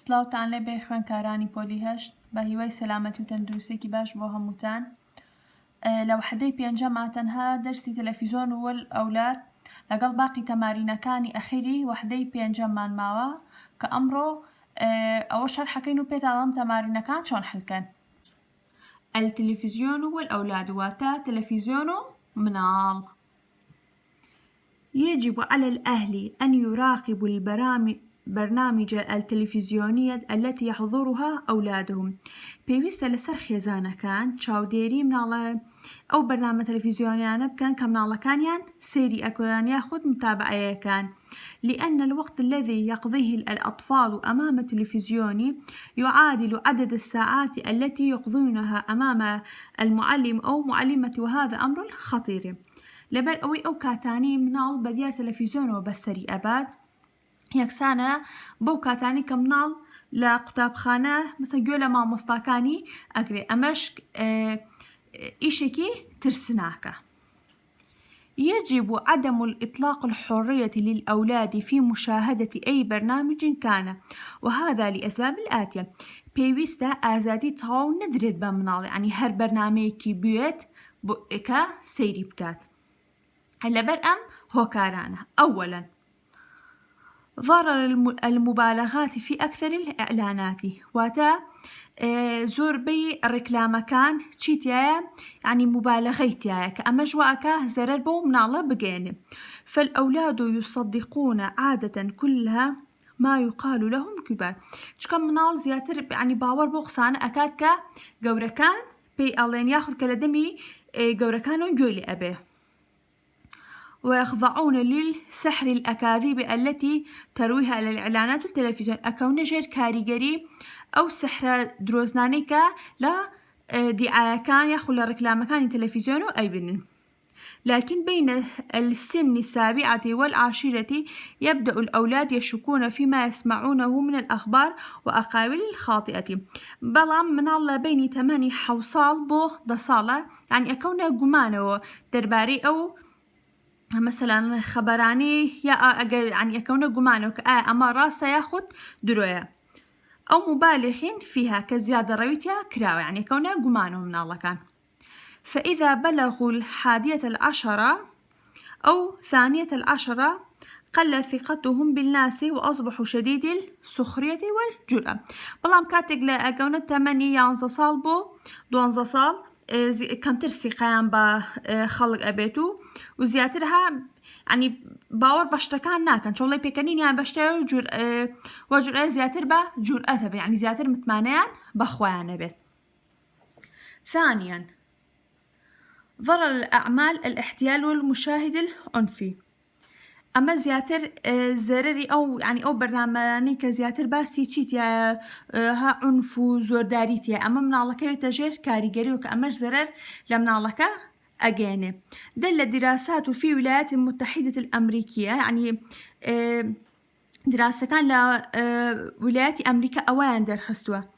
سلااوتان لێ بێ خوێندکارانی پۆلی هەشت بە هیوای سەلامەتی و تەندروستێکی باش بۆ هەمووتان. لە وحدەی پێنجەما تەنها دەرسی تەلەڤیزۆن و ئەولاد لەگەڵ باقی تەمارینەکانی ئەخیری وحدەی پێنجەممان ماوە کە ئەمڕۆ ئەوە شەرحەکەین و پێتاڵم تەمارینەکان چۆن حلکەن. التلفزيون والأولاد واتا تلفزيون منال. يجب على الأهل أن يراقبوا البرامج التلفزيونية التي يحضرها أولادهم. بيويست لسر خيزانة كان شاوديري من الله أو برنامج تلفزيوني بكان كمنالله كان يعني سيري أكوان ياخد متابعة كان، لأن الوقت الذي يقضيه الأطفال أمام التلفزيون يعادل عدد الساعات التي يقضونها أمام المعلم أو معلمة، وهذا أمر خطير. لبر أو كاتاني منال بديار تلفزيون وبسري أباد يكسانا بو كاتاني كمنال لا قطابخانة مثلا جولا ما مستاكاني أقري أمش إيشكي ترسناكا. يجب عدم الإطلاق الحرية للأولاد في مشاهدة أي برنامج كان، وهذا لأسباب الآتية. بيويستا آزادي تاو ندرد بمنال يعني هر برنامجي بيت بؤكا سيري بكات. هلا برأم هوكارانا. أولا ضرر المبالغات في أكثر الإعلانات، واتا زور بي الركلام كان تشيتيا يعني مبالغيتيا كأما جواكا زرر بو من الله بجانب، فالأولاد يصدقون عادة كلها ما يقال لهم كبار. شكم منال زياتر يعني باور بوخسان أكاد كا جوركان بي ألين ياخد كالدمي جوركان وجولي أبيه، ويخضعون للسحر الأكاذيب التي ترويها على الإعلانات والتلفزيون. أكون جير كاريجري أو سحر دروزنانيكا لا دعاية كان ياخذ الركلام كان التلفزيون أي بنن. لكن بين السن السابعة والعاشرة يبدأ الأولاد يشكون فيما يسمعونه من الأخبار وأقاويل الخاطئة. بلام من الله بين 8 حوصال بو دصالة يعني أكون جمانو درباري أو مثلا خبراني يا يعني يكون جمانو أما راسه ياخد درويا أو مبالغ فيها كزيادة رويتها كراوي يعني يكون جمانو من الله كان. فإذا بلغوا 11 أو 12 قل ثقتهم بالناس وأصبحوا شديد السخرية والجرأة. بلام كاتق لأقونا 8 يانزا صال بو 12 صال كم ترسي قيام بخلق أبيتو وزياترها يعني باور بشتكان ناكن شو الله بيكنين يعني بشتري وجرأة زياتر بجرأة يعني زياتر متمانيان بخوان أبيت. ثانيا ضرر الأعمال الاحتيال والمشاهد العنفي. أما زياتر زرري أو يعني أو برنامجي كزياتر باسي تشيتيا ها عنف وزورداريتيا أما من الله كي تجير كاريجري وكأمر زرر لمن الله كا أجانب. دل الدراسات في الولايات المتحدة الأمريكية يعني دراسة كان لولايات أمريكا أولا درخستوها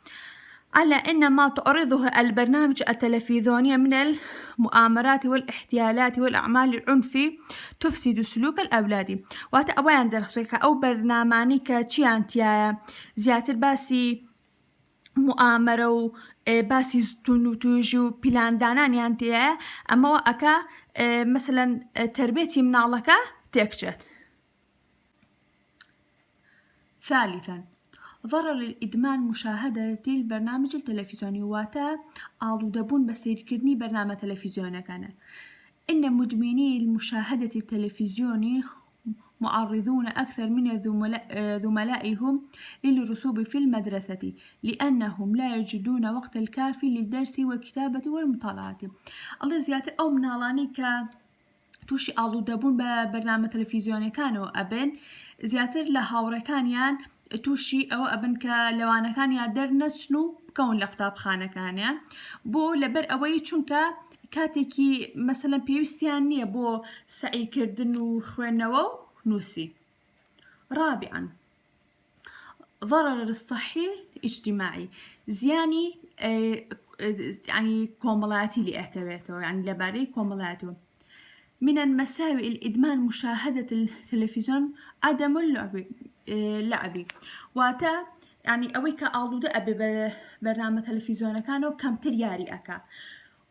على أن ما تعرضه البرنامج التلفزيوني من المؤامرات والاحتيالات والأعمال العنفي تفسد سلوك الأولاد. وأولا درسك أو برنامجي كتشيانتيا زياتر باسي مؤامرة باسي زتونوتوجو بلان دانان يانتيا أما وأكا مثلا تربيتي من علىك تكشت. ثالثا ضرر الإدمان مشاهدة البرنامج التلفزيوني واتا آلو دبون بسير كدني برنامج تلفزيوني كان. إن مدمني المشاهدة التلفزيوني معرضون أكثر من زملائهم للرسوب في المدرسة لأنهم لا يجدون وقت الكافي للدرس والكتابة والمطالعة. الله زيادة أو من علانيك توشي آلو دبون ببرنامج تلفزيوني كانوا أبن زيادة لهاوركانيان توشي أو أبن كلوانا كان يادرنس شنو بكون لقطاب خانة كان بو لبر أوي چونكا كاتيكي مثلا بيوستيانية بو سعي كردن وخوينو نوسي. رابعا ضرر الصحي الاجتماعي زياني يعني كوملاتي لأكباته يعني لباري كوملاتو. من المساوئ الإدمان مشاهدة التلفزيون عدم اللعب واتا يعني ئەوەی کە ئاڵوودە ئەبێ بە بەرنامە تەلەڤیزۆنەکانەوە کەمتر یاری ئەکا.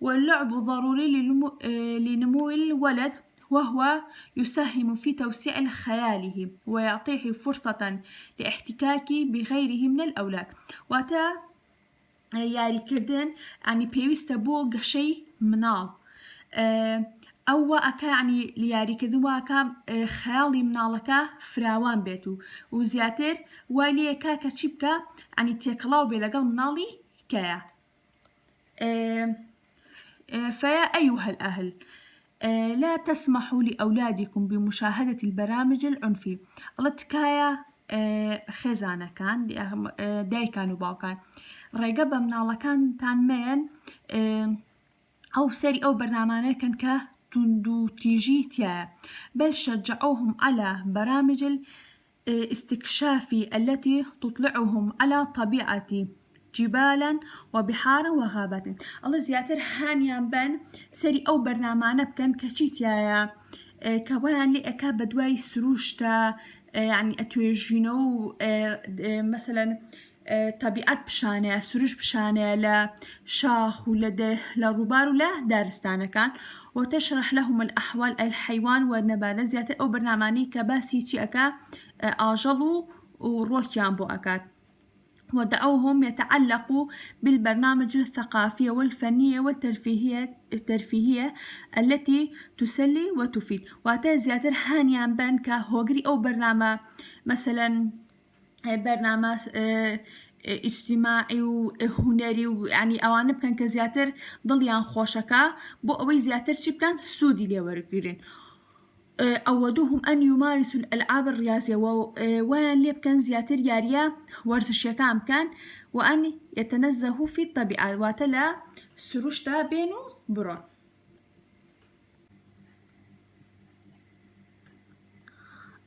واللعب ضروري لنمو الولد، وهو يساهم في توسيع خياله ويعطيه فرصة لاحتكاك بغيره من الأولاد. واتا یاری کردن يعني پێویستە بۆ گەشەی مناڵ ئەوە ئەکا ینی یاریکردن واکە خەیاڵی مناڵەکە فراوان بێت و زیاتر وای لێکا کە چی بکە ینی تێکەڵاو بێ لەگەڵ مناڵی کەیە. فيا أيها الأهل لا تسمحوا لأولادكم بمشاهدة البرامج العنفي. الله تكايا خێزانە کان دایکان و باوکان ڕێگە بە مناڵەکانتان مێن ئەو سەری ئەو بەرنامانەکەن کە توند و تیژی تایە، بل شجعوهم على برامج الاستكشاف التي تطلعهم على طبيعة جبالا وبحارا وغابات. الله زیاتر هانیان بن سەری ئەو بەرنامانە بکەن کە چی تایە کەوایان لێ ئەکا بە دوای سروشتە يعني ئەتوێژینە و مثلا طبيعت بشانه سروش بشانه لا شاخ ولا لا ولا دارستانه كان، وتشرح لهم الأحوال الحيوان والنبات زيادة أو برنامجي كباسي أكا آجلو وروتيان بو أكاد. ودعوهم يتعلقوا بالبرنامج الثقافية والفنية والترفيهية التي تسلي وتفيد. واتا زيادة هانيان بانكا هوغري أو برنامج مثلا برنامج اجتماعي وهنري ويعني أوانب كان كزياتر ضليان خوشكا بو أوي زياتر شي كان سودي ليوركيرين. أودوهم أن يمارسوا الألعاب الرياضية وان ليب كان زياتر ياريا ورزشيا كام كان، وأن يتنزهوا في الطبيعة واتلا سروشتا بينو برون.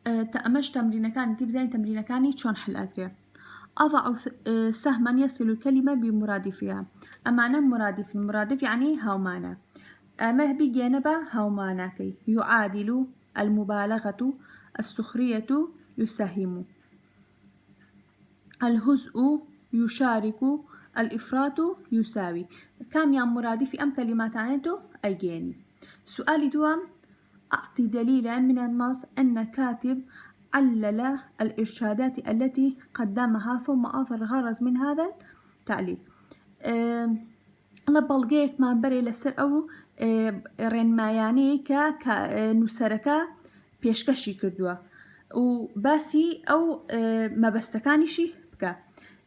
تأمش تمرينكاني تبزين تمرينكاني شون حل أكري. أضع سهما يصل الكلمة بمرادفها. أمانا مرادف يعني هاومانا. أمه بجانبه هاوماناكي يعادل المبالغة السخرية يساهم الهزء يشارك الإفراط يساوي. كم يا مرادف أم كلمات عنده أيجاني. سؤال دوام أعطي دليلا من النص أن كاتب علل الإرشادات التي قدمها ثم أظهر الغرض من هذا التعليل. لبلغيك ما بري لسر أو رين ما يعني كنسركا بيشكشي كردوا وباسي أو ما بستكانيشي بكا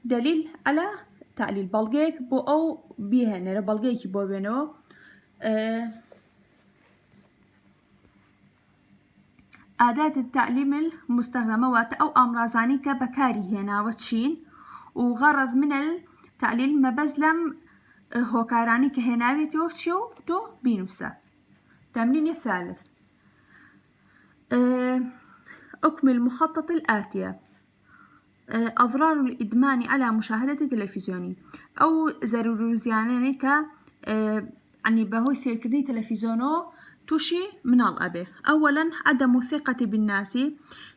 دليل على تعليل بلغيك بو أو بيهن بلغيك بو بينو أداة التعليم المستخدمة أو أمرازاني كبكاري هنا وتشين وغرض من التعليل ما بزلم هوكاراني كهناوي توشيو تو بينوسا. تمرين الثالث أكمل المخطط الآتية. أضرار الإدمان على مشاهدة التلفزيون أو ضرورياني ك يعني بهوي سير كدي تلفزيونو توشي من الأبي. أولا عدم الثقة بالناس،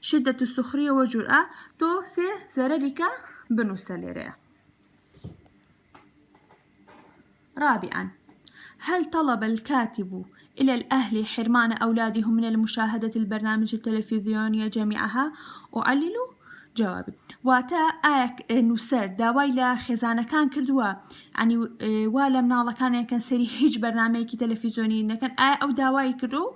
شدة السخرية والجرأة تو سي زررك بنوساليريا. رابعا هل طلب الكاتب إلى الأهل حرمان أولادهم من المشاهدة البرنامج التلفزيوني جميعها؟ أعلل جوابي. واتا آيك نوسر داويلا خزانة كان كردوا يعني والا منالا كان كان سري هيج برنامجي تلفزيوني نكن أو داوي كردو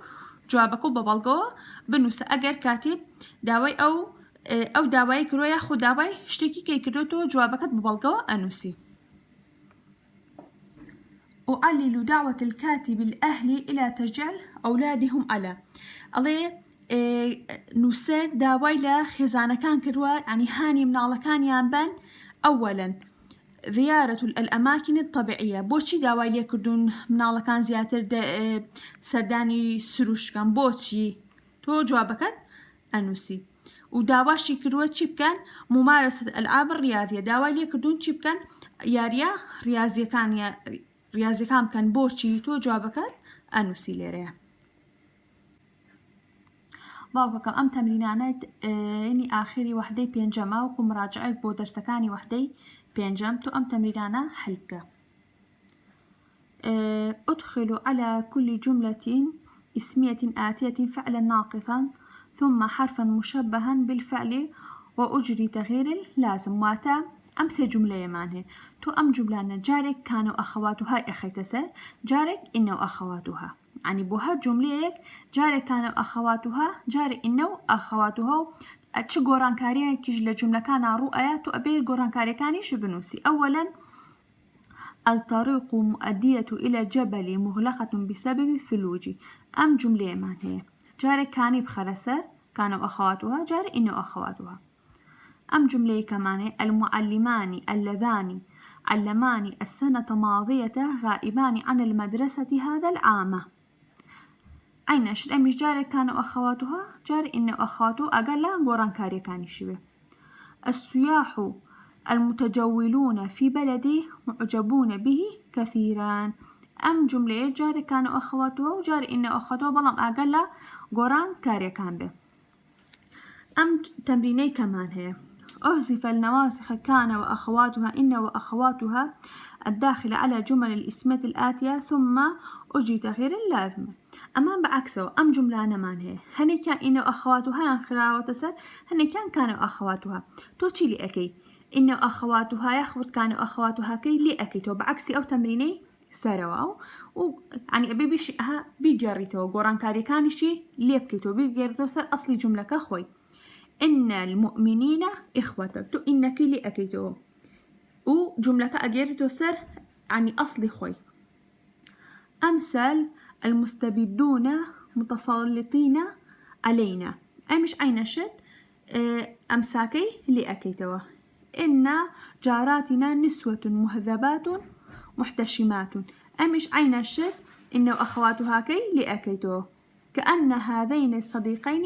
جوابكو ببلغو بنوسا أجر كاتب داوي أو داوي كردو ياخد داوي اشتكي كي كردو تو جوابكت ببلغو أنوسي. أعلل دعوة الكاتب الأهل إلى تشجيع أولادهم على نوسر داويلا خزانة كان كروا يعني هاني من على كان ينبن. أولا زيارة الأماكن الطبيعية بوشي داويلا كردون من على كان زياتر سرداني سروش كان بوشي تو جوابكت أنوسي. وداواشي كروا تشيب ممارسة الألعاب الرياضية داويلا كردون تشيب ياريا رياضي كان بوشي تو جوابكت أنوسي ليريا. باوکەکەم ئەم تەمرینانەت ینی ئاخری وحدەی پێنجەمە وەکو مراجعەیەک بۆ دەرسەکانی وحدەی پێنجەم تو ئەم تەمرینانە حل بکە. أدخل على كل جملة اسمية آتية فعلا ناقصا ثم حرفا مشبها بالفعل وأجري تغيير اللازم. واتا أمس جملة معنى تو أم جملة جارك كانوا أخواتها أخيتسر جارك إنه أخواتها يعني بوها جملة جارك كانوا أخواتها جارك إنه أخواتها أتش قران كاريا كيج لجملة كان رؤيا تو أبي قران كاريا كاني شبنوسي. أولا الطريق مؤدية إلى جبل مغلقة بسبب الثلوج. أم جملة معنى جارك كاني بخرسر كانوا أخواتها جارك إنه أخواتها. أم جملة كمان المعلمان اللذان علمان السنة ماضية غائبان عن المدرسة هذا العام. أين أشرم جارك كانوا أخواتها جار إنه أخواته أقل قران كاري كان شبه. السياح المتجولون في بلدي معجبون به كثيرا. أم جملة جار كانوا أخواتها وجار إنه أخواته بلام أقل قران كاري كان به. أم تمريني كمان هي أحذف النواسخ كان وأخواتها إن وأخواتها الداخلة على جمل الاسمية الآتية ثم أجري تغيير اللازمة. أما بعكسه أم جملة نمان هي هني كان إن وأخواتها ينخلا وتسر هني كانوا أخواتها توتشي لي أكي إن أخواتها يخبط كانوا أخواتها كي لي أكي تو بعكسي أو تمريني سروا يعني أبي بيشيها بيجريتو قران كاري كان شي لي بكيتو بيجريتو سر أصلي جملة كخوي إن المؤمنين إخوة تو إنك لي أكيتو وجملة أجرتو سر يعني أصلي خوي. أمثال المستبدون متسلطين علينا أي مش عين شد أمساكي لي أكيتو. إن جاراتنا نسوة مهذبات محتشمات أي مش عين شد إنه أخواتها كي لي أكيتو. كأن هذين الصديقين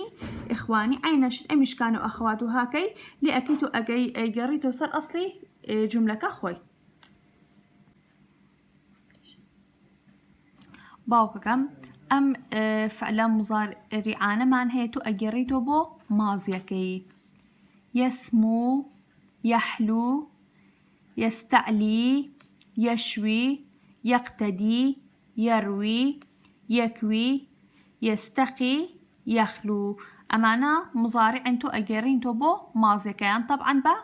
إخواني عينش أمش كانوا أخواتها كي لأكيتو أجريتو صار أصلي جملة كخوي. باوكم أم فعلا مضارعانة معنى هيتو أجريتو بو ماضية كي يسمو يحلو يستعلي يشوي يقتدي يروي يكوي يستقي يخلو. أمانا مضارع انتو أجرين تو بو ماضي كيان طبعا با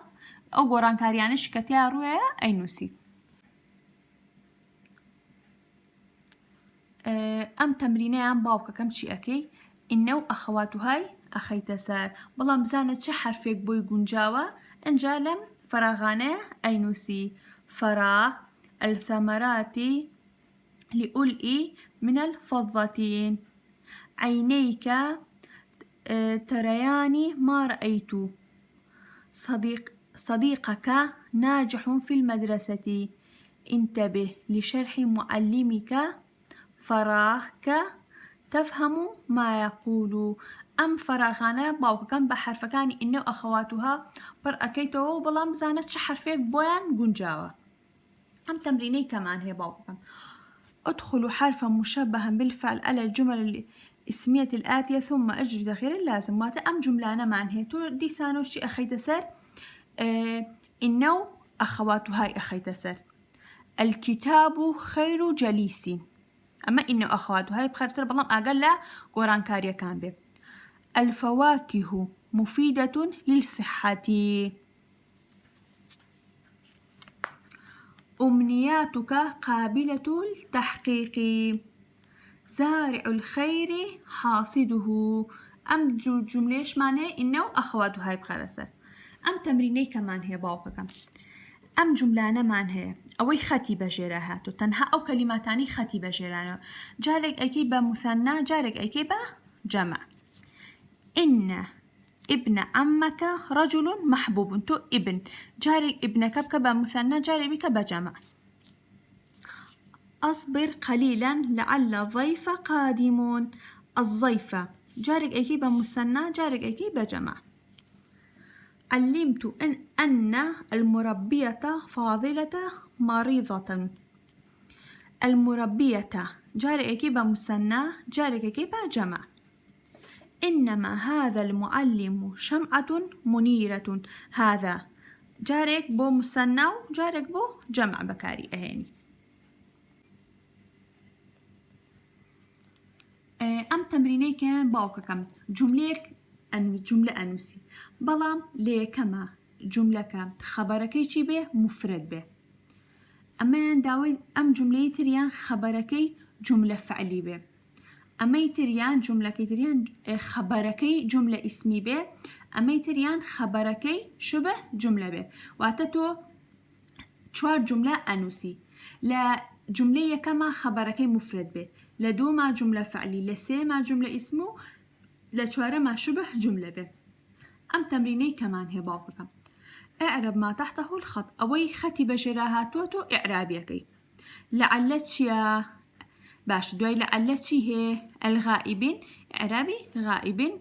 أو قران كاريانش كتيا رويا أي نسيت. أم تمرينيان باوكا كم شي أكي إنو أخواتو هاي أخيت سار بلا مزانة شحر فيك بوي قنجاوة انجالم فراغانه أي نسي فراغ الثمرات لأولئي من الفضتين عينيك ترياني ما رأيت صديقك ناجح في المدرسة انتبه لشرح معلمك فراغك تفهم ما يقول. أم فراغانا باوكم بحرفكاني إنه أخواتها بر أكيتو بلام زانت شحر فيك بويان قنجاوة. أم تمريني كمان هي باوكم أدخل حرفا مشبها بالفعل على الجمل الاسمية الآتية ثم أجري تغيير اللازم. ماتا أم جملة معنى هي تو دي سانو شي أخيت سر إنه أخواتها أخيت سر الكتاب خير جليسي أما إنه أخواتها بخير سر بلام أقل قران كاريا كان به. الفواكه مفيدة للصحة أمنياتك قابلة للتحقيق زارع الخير حاصده. أم جمليش معنى إنه أخواتها بخير سر. أم تمريني كمان هي باوكم أم جملة مان هي أوي ختي بجيرها تنها أو كلماتاني ختي بجيرها جارك أكيبة مثنى جارك أكيبة جمع. إن ابن عمك رجل محبوب تو ابن جارك ابنك بكبا مثنى جارك بكبا جمع. أصبر قليلا لعل الضيف قادمون الضيفة جارك أكيبة مثنى جارك أكيبة جمع. علمت أن المربية فاضلة مريضة المربية جارك أكيبة مثنى جارك أكيبة جمع. إنما هذا المعلم شمعة منيرة. هذا جارك بو مثنى و جارك بو جمع بكاري أهاني. ئەم تەمرینەیەکیان باوکەکەم جملە ئەنووسی بەڵام لە یەکەمە جملەکە خەبەرەکەی چی بێ مفرد بێ. ئەمەیان داوای ئەم جملەی تریان خەبەرەکەی جملە فعلی بێ. ئەمەی تریان جملەکەی تریان خەبەرەکەی جملە ئیسمی بێ. ئەمەی تریان خەبەرەکەی شبه جملە بێ. واتە تۆ 4 جملە ئەنووسی. لە جملەی یەکەمە خەبەرەکەی مفرد بێ، لە دووما جملە فعلی، لە سێما جملە ئیسم و لە چوارەما شبه جملە بێ. ئەم تەمرینەی کەمان هەیە باوکەکەم. اعرب ما تحته الخط. ئەوەی خەتی بەژێرا هاتووە تۆ ئیعرابیەکەی. لعل چیە؟ باش دوای لعل چی هەیە؟ الغائبین. ئیعرابی غائبین